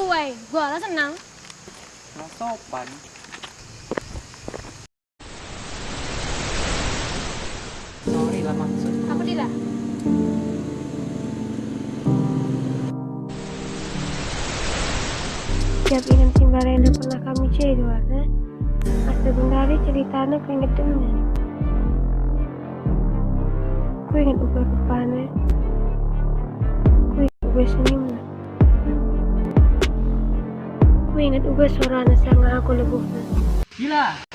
wae, gua lah senang. Nah, sopan. Sorry lah maksud. Apa tidak? Tiap ingat Simbarena pernah kami cedua, Asa bendari ceritanya ku inget temen. Ku ingat ubah rupanya. Ku ingat ubah senyumnya. Ku ingat ubah suaranya sangat aku lebuhnya. Gila.